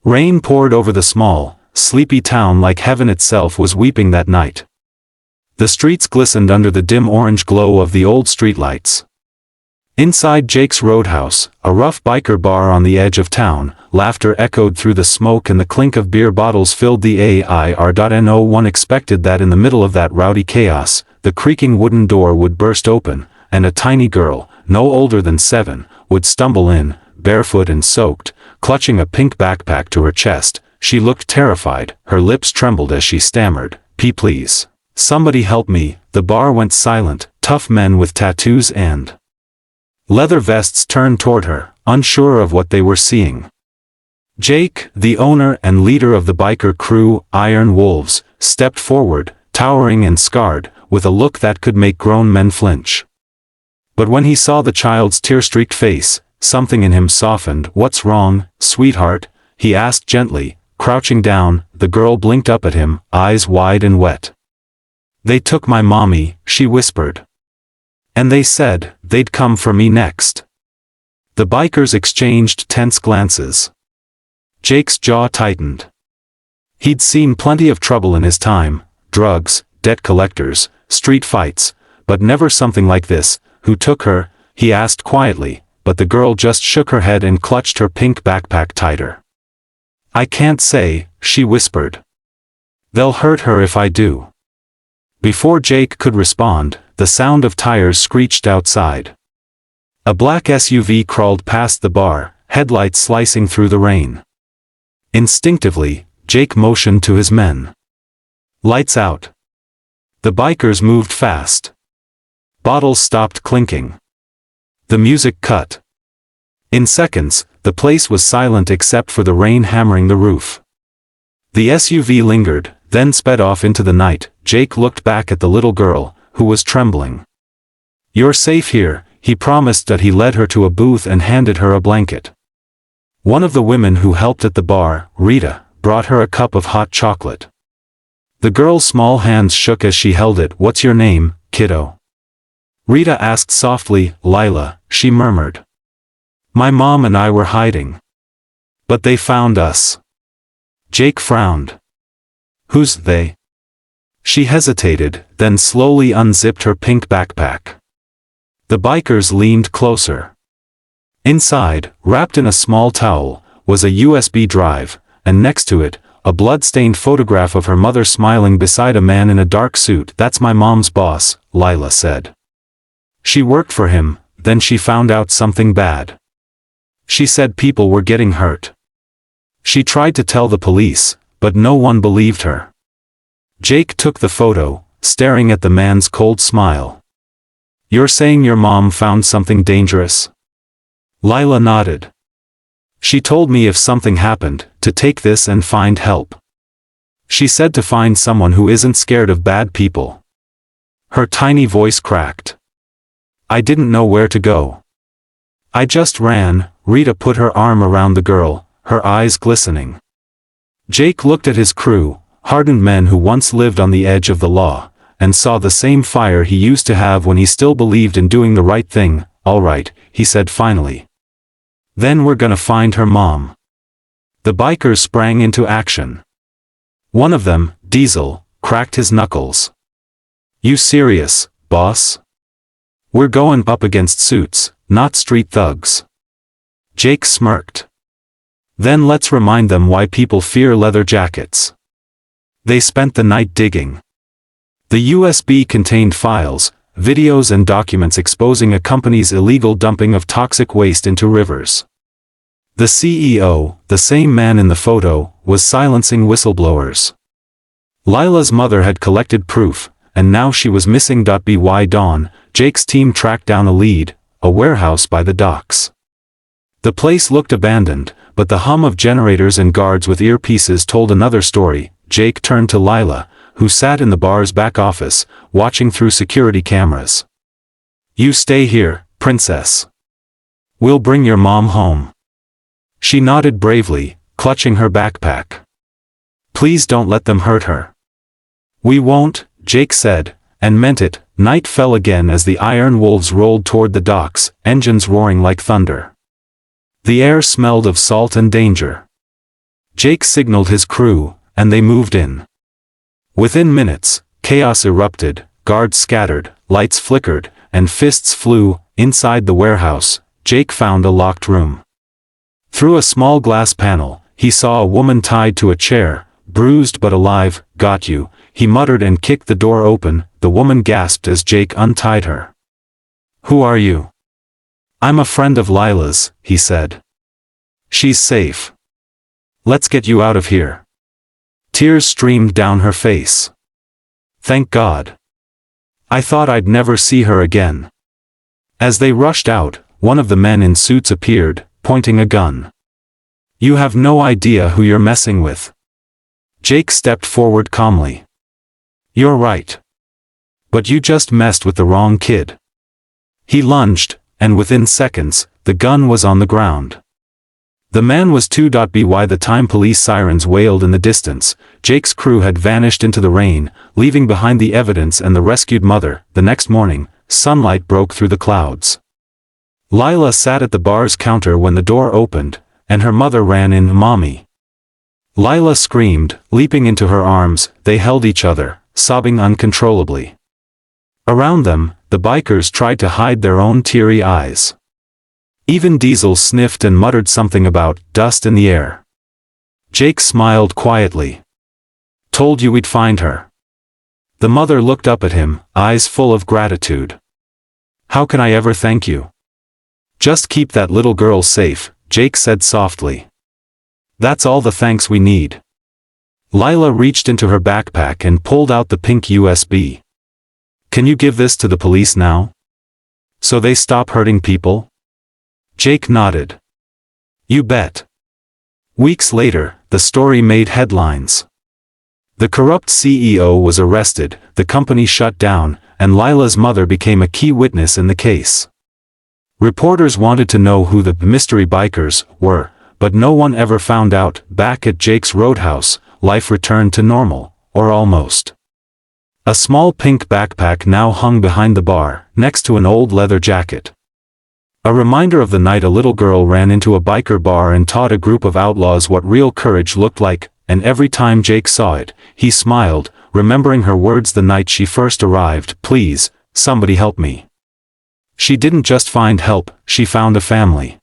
Rain poured over the small, sleepy town like heaven itself was weeping that night. The streets glistened under the dim orange glow of the old streetlights. Inside Jake's Roadhouse, a rough biker bar on the edge of town, laughter echoed through the smoke and the clink of beer bottles filled the air. No one expected that in the middle of that rowdy chaos, the creaking wooden door would burst open, and a tiny girl, no older than 7, would stumble in, barefoot and soaked, clutching a pink backpack to her chest. She looked terrified, her lips trembled as she stammered, Please. Somebody help me." The bar went silent. Tough men with tattoos and leather vests turned toward her, unsure of what they were seeing. Jake, the owner and leader of the biker crew, Iron Wolves, stepped forward, towering and scarred, with a look that could make grown men flinch. But when he saw the child's tear-streaked face, something in him softened. "What's wrong, sweetheart?" he asked gently, crouching down. The girl blinked up at him, eyes wide and wet. "They took my mommy," she whispered. "And they said they'd come for me next." The bikers exchanged tense glances. Jake's jaw tightened. He'd seen plenty of trouble in his time, drugs, debt collectors, street fights, but never something like this. "Who took her?" he asked quietly, but the girl just shook her head and clutched her pink backpack tighter. "I can't say," she whispered. "They'll hurt her if I do." Before Jake could respond, the sound of tires screeched outside. A black SUV crawled past the bar, headlights slicing through the rain. Instinctively, Jake motioned to his men. "Lights out." The bikers moved fast. Bottles stopped clinking. The music cut. In seconds, the place was silent except for the rain hammering the roof. The SUV lingered, then sped off into the night. Jake looked back at the little girl, who was trembling. "You're safe here," he promised as he led her to a booth and handed her a blanket. One of the women who helped at the bar, Rita, brought her a cup of hot chocolate. The girl's small hands shook as she held it. "What's your name, kiddo?" Rita asked softly. "Lila," she murmured. "My mom and I were hiding. But they found us." Jake frowned. "Who's they?" She hesitated, then slowly unzipped her pink backpack. The bikers leaned closer. Inside, wrapped in a small towel, was a USB drive, and next to it, a blood-stained photograph of her mother smiling beside a man in a dark suit. "That's my mom's boss," Lila said. "She worked for him, then she found out something bad. She said people were getting hurt. She tried to tell the police, but no one believed her." Jake took the photo, staring at the man's cold smile. "You're saying your mom found something dangerous?" Lila nodded. "She told me if something happened, to take this and find help. She said to find someone who isn't scared of bad people." Her tiny voice cracked. "I didn't know where to go. I just ran." Rita put her arm around the girl, her eyes glistening. Jake looked at his crew, hardened men who once lived on the edge of the law, and saw the same fire he used to have when he still believed in doing the right thing. "All right," he said finally. "Then we're gonna find her mom." The bikers sprang into action. One of them, Diesel, cracked his knuckles. "You serious, boss? We're going up against suits, not street thugs." Jake smirked. "Then let's remind them why people fear leather jackets." They spent the night digging. The USB contained files, videos and documents exposing a company's illegal dumping of toxic waste into rivers. The CEO, the same man in the photo, was silencing whistleblowers. Lila's mother had collected proof, and now she was missing. By dawn, Jake's team tracked down a lead, a warehouse by the docks. The place looked abandoned, but the hum of generators and guards with earpieces told another story. Jake turned to Lila, who sat in the bar's back office, watching through security cameras. "You stay here, princess. We'll bring your mom home." She nodded bravely, clutching her backpack. "Please don't let them hurt her." "We won't," Jake said, and meant it. Night fell again as the Iron Wolves rolled toward the docks, engines roaring like thunder. The air smelled of salt and danger. Jake signaled his crew, and they moved in. Within minutes, chaos erupted, guards scattered, lights flickered, and fists flew. Inside the warehouse, Jake found a locked room. Through a small glass panel, he saw a woman tied to a chair, bruised but alive. "Got you," he muttered and kicked the door open. The woman gasped as Jake untied her. "Who are you?" "I'm a friend of Lila's," he said. "She's safe. Let's get you out of here." Tears streamed down her face. "Thank God. I thought I'd never see her again." As they rushed out, one of the men in suits appeared, pointing a gun. "You have no idea who you're messing with." Jake stepped forward calmly. "You're right. But you just messed with the wrong kid." He lunged, and within seconds, the gun was on the ground. The man was 2. By the time police sirens wailed in the distance, Jake's crew had vanished into the rain, leaving behind the evidence and the rescued mother. The next morning, sunlight broke through the clouds. Lila sat at the bar's counter when the door opened, and her mother ran in. "Mommy." Lila screamed, leaping into her arms. They held each other, sobbing uncontrollably. Around them, the bikers tried to hide their own teary eyes. Even Diesel sniffed and muttered something about dust in the air. Jake smiled quietly. "Told you we'd find her." The mother looked up at him, eyes full of gratitude. "How can I ever thank you?" "Just keep that little girl safe," Jake said softly. "That's all the thanks we need." Lila reached into her backpack and pulled out the pink USB. "Can you give this to the police now? So they stop hurting people?" Jake nodded. "You bet." Weeks later, the story made headlines. The corrupt CEO was arrested, the company shut down, and Lila's mother became a key witness in the case. Reporters wanted to know who the mystery bikers were, but no one ever found out. Back at Jake's roadhouse, life returned to normal, or almost. A small pink backpack now hung behind the bar, next to an old leather jacket. A reminder of the night a little girl ran into a biker bar and taught a group of outlaws what real courage looked like, and every time Jake saw it, he smiled, remembering her words the night she first arrived. "Please, somebody help me." She didn't just find help, she found a family.